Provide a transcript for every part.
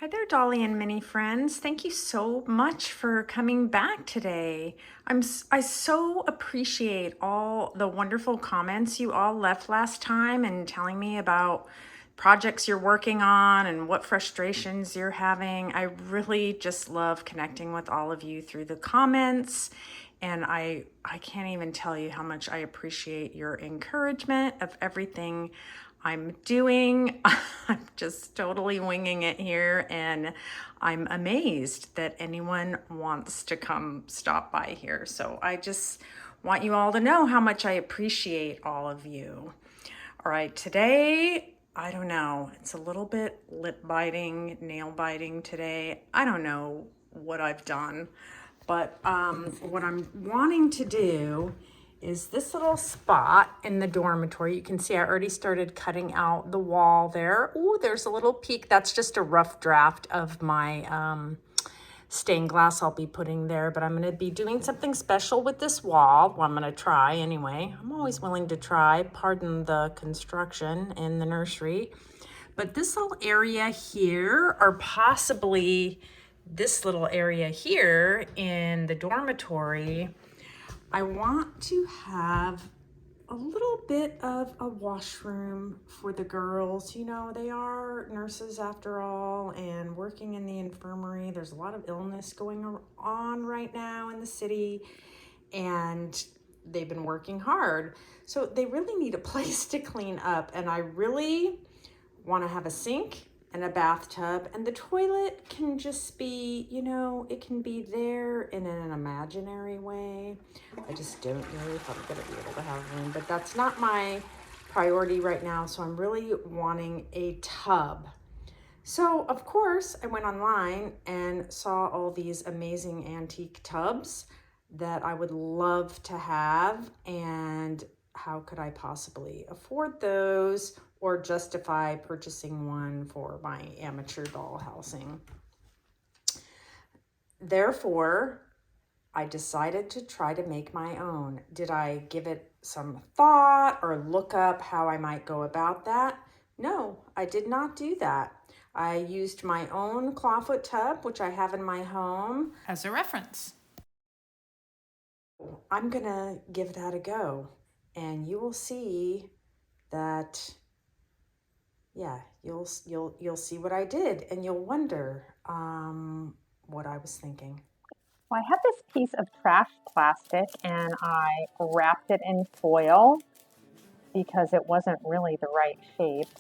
Hi there, Dolly and Minnie friends. Thank you so much for coming back today. I so appreciate all the wonderful comments you all left last time and telling me about projects you're working on and what frustrations you're having. I really just love connecting with all of you through the comments. And I can't even tell you how much I appreciate your encouragement of everything I'm doing. I'm just totally winging it here, and I'm amazed that anyone wants to come stop by here. So I just want you all to know how much I appreciate all of you. All right, today, I don't know, it's a little bit lip biting, nail biting today. I don't know what I've done, but what I'm wanting to do is this little spot in the dormitory. You can see I already started cutting out the wall there. Oh, there's a little peak. That's just a rough draft of my stained glass I'll be putting there, but I'm going to be doing something special with this wall. Well, I'm going to try anyway. I'm always willing to try. Pardon the construction in the nursery. But this little area here, or possibly this little area here in the dormitory, I want to have a little bit of a washroom for the girls. You know, they are nurses after all and working in the infirmary. There's a lot of illness going on right now in the city, and they've been working hard. So they really need a place to clean up, and I really want to have a sink and a bathtub, and the toilet can just be, you know, it can be there in an imaginary way. I just don't know if I'm going to be able to have room, but that's not my priority right now. So I'm really wanting a tub. So of course I went online and saw all these amazing antique tubs that I would love to have, and how could I possibly afford those or justify purchasing one for my amateur dollhousing? Therefore, I decided to try to make my own. Did I give it some thought or look up how I might go about that? No, I did not do that. I used my own clawfoot tub, which I have in my home, as a reference. I'm gonna give that a go, and you will see that, yeah, you'll see what I did, and you'll wonder what I was thinking. Well, I have this piece of trash plastic and I wrapped it in foil because it wasn't really the right shape.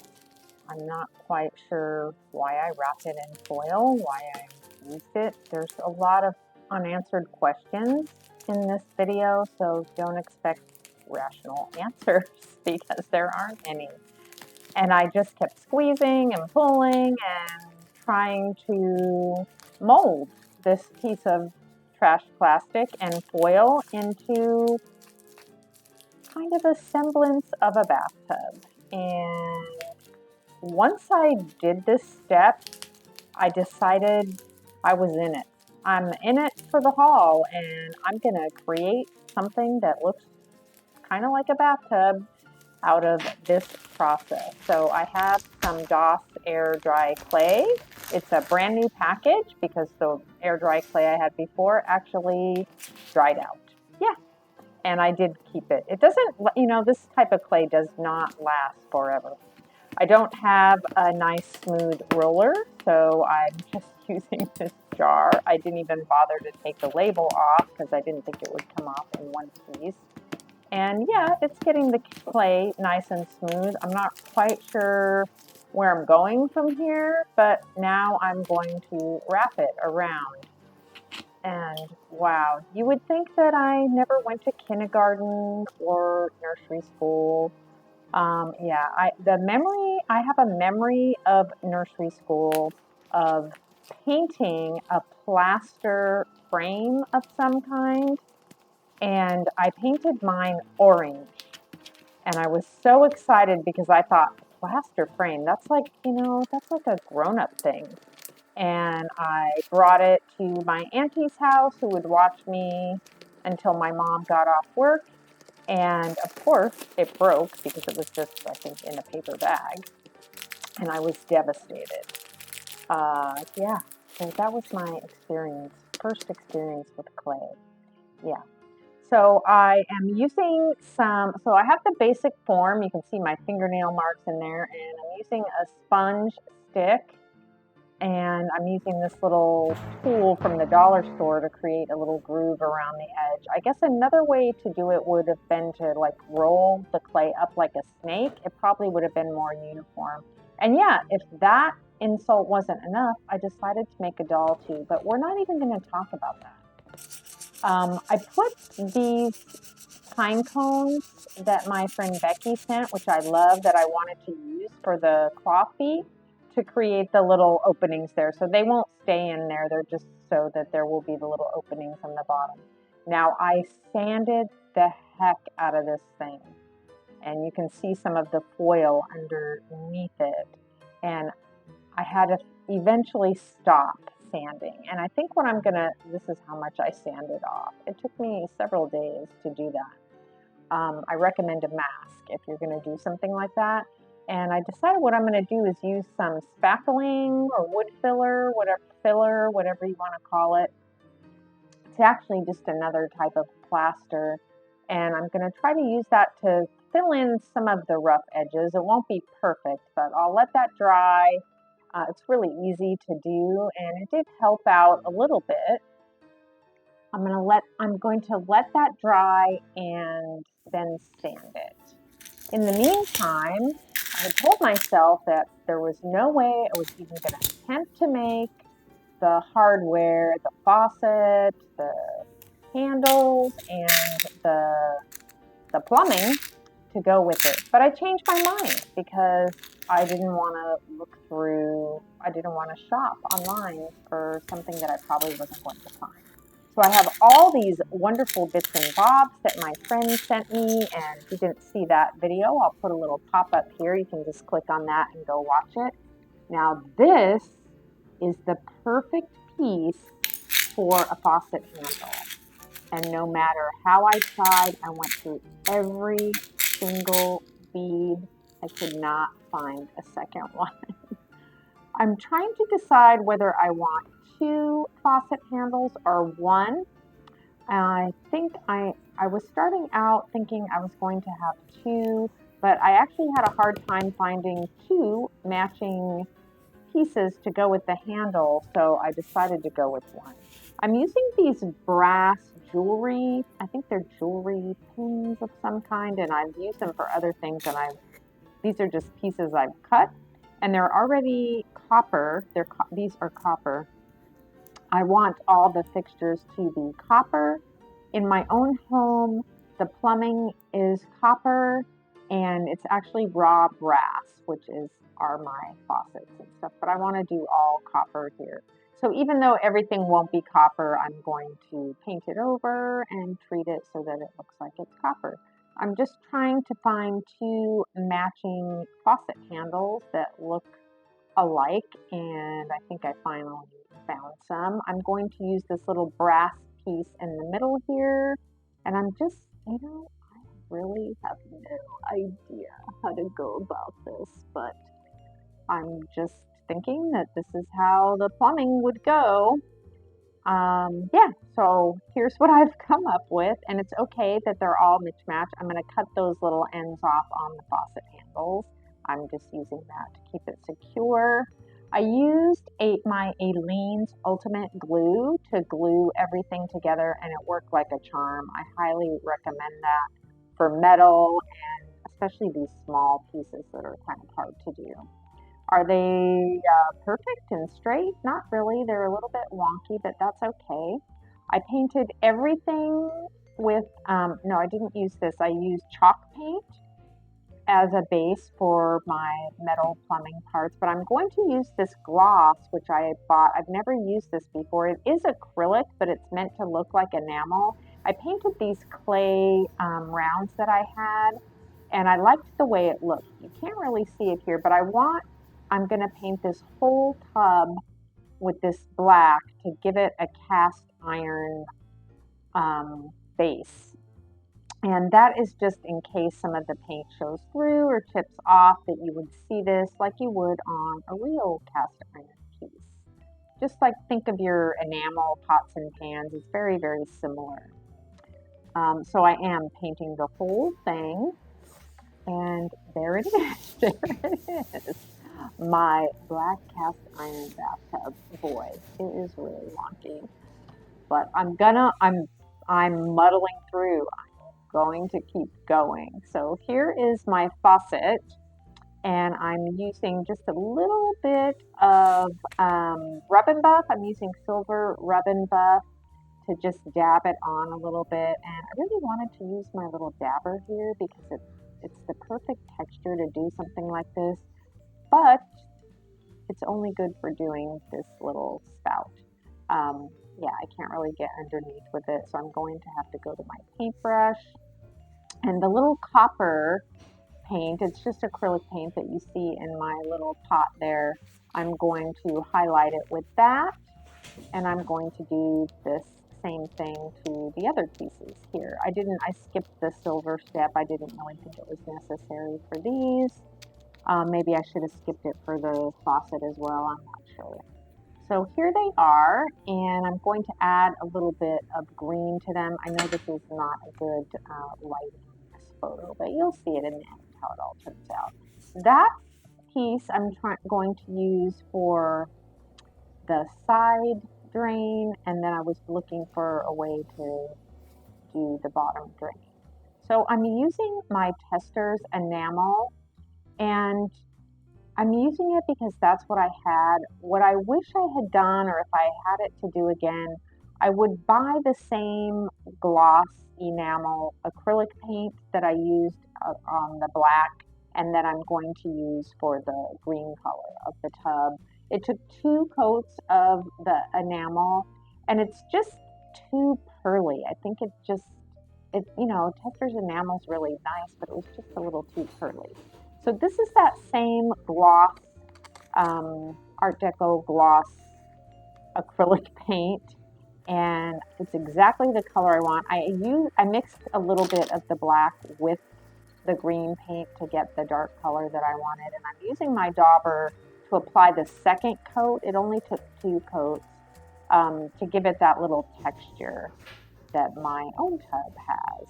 I'm not quite sure why I wrapped it in foil, why I used it. There's a lot of unanswered questions in this video, so don't expect rational answers because there aren't any. And I just kept squeezing and pulling and trying to mold this piece of trash plastic and foil into kind of a semblance of a bathtub. And once I did this step, I decided I was in it. I'm in it for the haul, and I'm gonna create something that looks kind of like a bathtub out of this process. So I have some DOS air dry clay. It's a brand new package because the air dry clay I had before actually dried out. Yeah, and I did keep it. It doesn't, you know, this type of clay does not last forever. I don't have a nice smooth roller, so I'm just using this jar. I didn't even bother to take the label off because I didn't think it would come off in one piece. And yeah, it's getting the clay nice and smooth. I'm not quite sure where I'm going from here, but now I'm going to wrap it around. And wow, you would think that I never went to kindergarten or nursery school. Yeah, I have a memory of nursery school of painting a plaster frame of some kind, and I painted mine orange. And I was so excited because I thought, plaster frame, that's like, you know, that's like a grown-up thing. And I brought it to my auntie's house, who would watch me until my mom got off work. And of course, it broke because it was just, I think, in a paper bag. And I was devastated. Yeah, so that was my experience, first experience with clay. Yeah. So I am using so I have the basic form. You can see my fingernail marks in there, and I'm using a sponge stick, and I'm using this little tool from the dollar store to create a little groove around the edge. I guess another way to do it would have been to like roll the clay up like a snake. It probably would have been more uniform. And yeah, if that insult wasn't enough, I decided to make a doll too, but we're not even going to talk about that. I put these pine cones that my friend Becky sent, which I love, that I wanted to use for the cloth feet to create the little openings there. So they won't stay in there. They're just so that there will be the little openings on the bottom. Now I sanded the heck out of this thing, and you can see some of the foil underneath it. And I had to eventually stop sanding. And I think what I'm gonna, this is how much I sanded off. It took me several days to do that. I recommend a mask if you're gonna do something like that. And I decided what I'm gonna do is use some spackling or wood filler, whatever you wanna call it. It's actually just another type of plaster. And I'm gonna try to use that to fill in some of the rough edges. It won't be perfect, but I'll let that dry. It's really easy to do, and it did help out a little bit. I'm going to let that dry and then sand it. In the meantime, I had told myself that there was no way I was even going to attempt to make the hardware, the faucet, the handles, and the plumbing to go with it. But I changed my mind because I didn't want to shop online for something that I probably wasn't going to find. So I have all these wonderful bits and bobs that my friend sent me, and if you didn't see that video, I'll put a little pop-up here. You can just click on that and go watch it. Now this is the perfect piece for a faucet handle. And no matter how I tried, I went through every single bead. I could not find a second one. I'm trying to decide whether I want 2 faucet handles or 1. I think I was starting out thinking I was going to have 2, but I actually had a hard time finding 2 matching pieces to go with the handle, so I decided to go with 1. I'm using these brass jewelry, I think they're jewelry pins of some kind, and I've used them for other things, and these are just pieces I've cut, and they're already copper. These are copper. I want all the fixtures to be copper. In my own home, the plumbing is copper, and it's actually raw brass, which are my faucets and stuff, but I want to do all copper here. So even though everything won't be copper, I'm going to paint it over and treat it so that it looks like it's copper. I'm just trying to find 2 matching faucet handles that look alike, and I think I finally found some. I'm going to use this little brass piece in the middle here, and I'm just, I really have no idea how to go about this, but I'm just thinking that this is how the plumbing would go. Yeah, so here's what I've come up with, and it's okay that they're all mismatched. I'm going to cut those little ends off on the faucet handles. I'm just using that to keep it secure. I used my Aleene's Ultimate Glue to glue everything together, and it worked like a charm. I highly recommend that for metal, and especially these small pieces that are kind of hard to do. Are they perfect and straight? Not really. They're a little bit wonky, but that's okay. I painted everything with, no, I didn't use this. I used chalk paint as a base for my metal plumbing parts, but I'm going to use this gloss, which I bought. I've never used this before. It is acrylic, but it's meant to look like enamel. I painted these clay rounds that I had, and I liked the way it looked. You can't really see it here, but I'm going to paint this whole tub with this black to give it a cast iron base. And that is just in case some of the paint shows through or chips off, that you would see this like you would on a real cast iron piece. just like think of your enamel pots and pans. It's very, very similar. So I am painting the whole thing, and there it is. There it is. My black cast iron bathtub. Boy, it is really wonky, but I'm muddling through. I'm going to keep going. So here is my faucet, and I'm using just a little bit of rub and buff. I'm using silver rub and buff to just dab it on a little bit. And I really wanted to use my little dabber here because it's the perfect texture to do something like this, but it's only good for doing this little spout. Yeah, I can't really get underneath with it, so I'm going to have to go to my paintbrush. And the little copper paint, it's just acrylic paint that you see in my little pot there. I'm going to highlight it with that, and I'm going to do this same thing to the other pieces here. I skipped the silver step. I didn't really think it was necessary for these. Maybe I should have skipped it for the faucet as well, I'm not sure. So here they are, and I'm going to add a little bit of green to them. I know this is not a good lighting in this photo, but you'll see it in the end how it all turns out. That piece I'm going to use for the side drain, and then I was looking for a way to do the bottom drain. So I'm using my Tester's enamel, and I'm using it because that's what I had. What I wish I had done, or if I had it to do again, I would buy the same gloss enamel acrylic paint that I used on the black, and that I'm going to use for the green color of the tub. It took 2 coats of the enamel, and it's just too pearly. I think Tester's enamel is really nice, but it was just a little too pearly. So this is that same gloss, Art Deco gloss acrylic paint, and it's exactly the color I want. I mixed a little bit of the black with the green paint to get the dark color that I wanted, and I'm using my dauber to apply the second coat. It only took 2 coats to give it that little texture that my own tub has.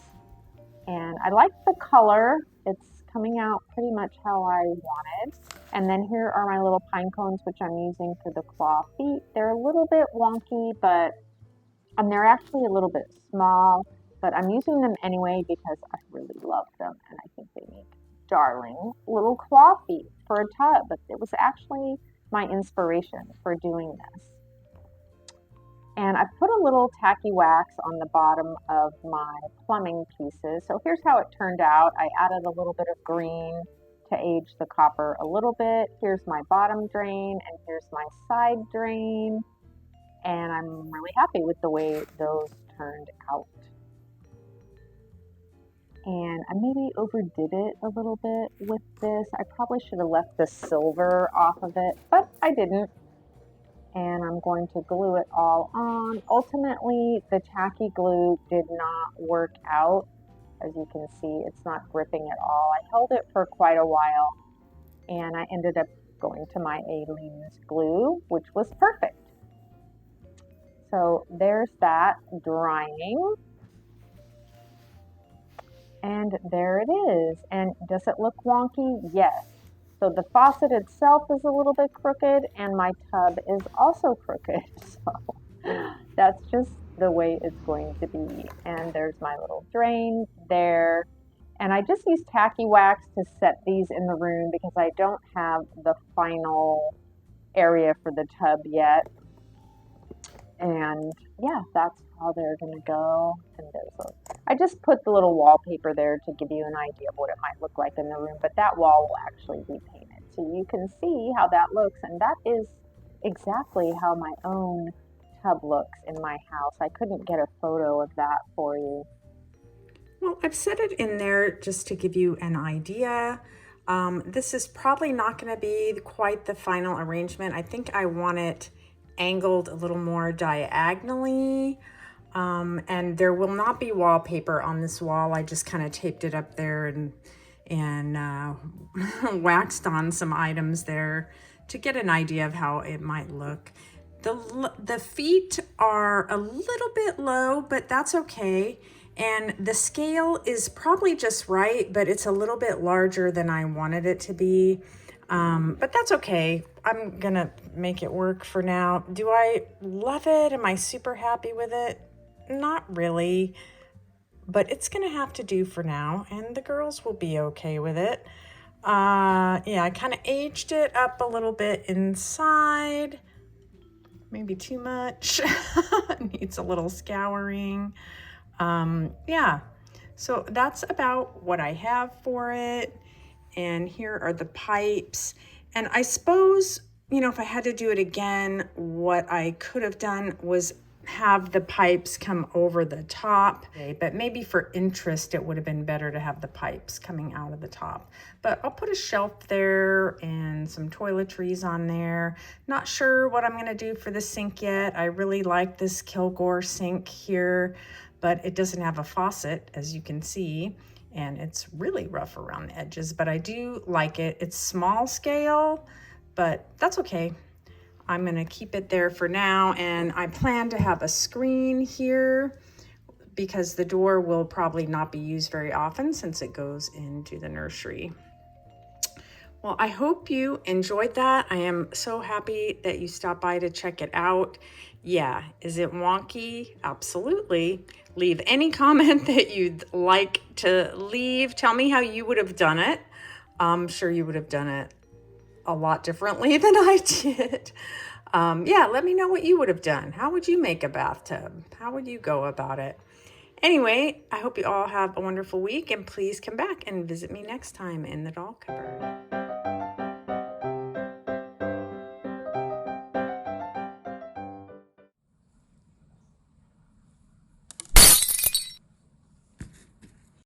And I like the color. It's coming out pretty much how I wanted. And then here are my little pine cones, which I'm using for the claw feet. They're a little bit wonky, but they're actually a little bit small, but I'm using them anyway because I really love them, and I think they make darling little claw feet for a tub. But it was actually my inspiration for doing this. And I put a little tacky wax on the bottom of my plumbing pieces. So here's how it turned out. I added a little bit of green to age the copper a little bit. Here's my bottom drain, and here's my side drain. And I'm really happy with the way those turned out. And I maybe overdid it a little bit with this. I probably should have left the silver off of it, but I didn't. And I'm going to glue it all on. Ultimately, the tacky glue did not work out. As you can see, it's not gripping at all. I held it for quite a while, and I ended up going to my Aleene's glue, which was perfect. So there's that drying. And there it is. And does it look wonky? Yes. So the faucet itself is a little bit crooked, and my tub is also crooked. So that's just the way it's going to be. And there's my little drain there. And I just used tacky wax to set these in the room because I don't have the final area for the tub yet. And yeah, that's how they're gonna go. And I just put the little wallpaper there to give you an idea of what it might look like in the room, but that wall will actually be painted. So you can see how that looks, and that is exactly how my own tub looks in my house. I couldn't get a photo of that for you. Well, I've set it in there just to give you an idea. This is probably not going to be quite the final arrangement. I think I want it angled a little more diagonally, and there will not be wallpaper on this wall. I just kind of taped it up there and waxed on some items there to get an idea of how it might look. The feet are a little bit low, but that's okay. And the scale is probably just right, but it's a little bit larger than I wanted it to be. But that's okay. I'm gonna make it work for now. Do I love it? Am I super happy with it? Not really, but it's gonna have to do for now, and the girls will be okay with it. Yeah, I kind of aged it up a little bit inside. Maybe too much. Needs a little scouring. Yeah, so that's about what I have for it. And here are the pipes. And I suppose, you know, if I had to do it again, what I could have done was have the pipes come over the top. Okay, but maybe for interest, it would have been better to have the pipes coming out of the top. But I'll put a shelf there and some toiletries on there. Not sure what I'm gonna do for the sink yet. I really like this Kilgore sink here, but it doesn't have a faucet, as you can see, and it's really rough around the edges, but I do like it. It's small scale, but that's okay. I'm gonna keep it there for now, and I plan to have a screen here because the door will probably not be used very often since it goes into the nursery. Well, I hope you enjoyed that. I am so happy that you stopped by to check it out. Yeah, is it wonky? Absolutely. Leave any comment that you'd like to leave. Tell me how you would have done it. I'm sure you would have done it a lot differently than I did. Yeah, let me know what you would have done. How would you make a bathtub? How would you go about it? Anyway, I hope you all have a wonderful week, and please come back and visit me next time in the doll cupboard.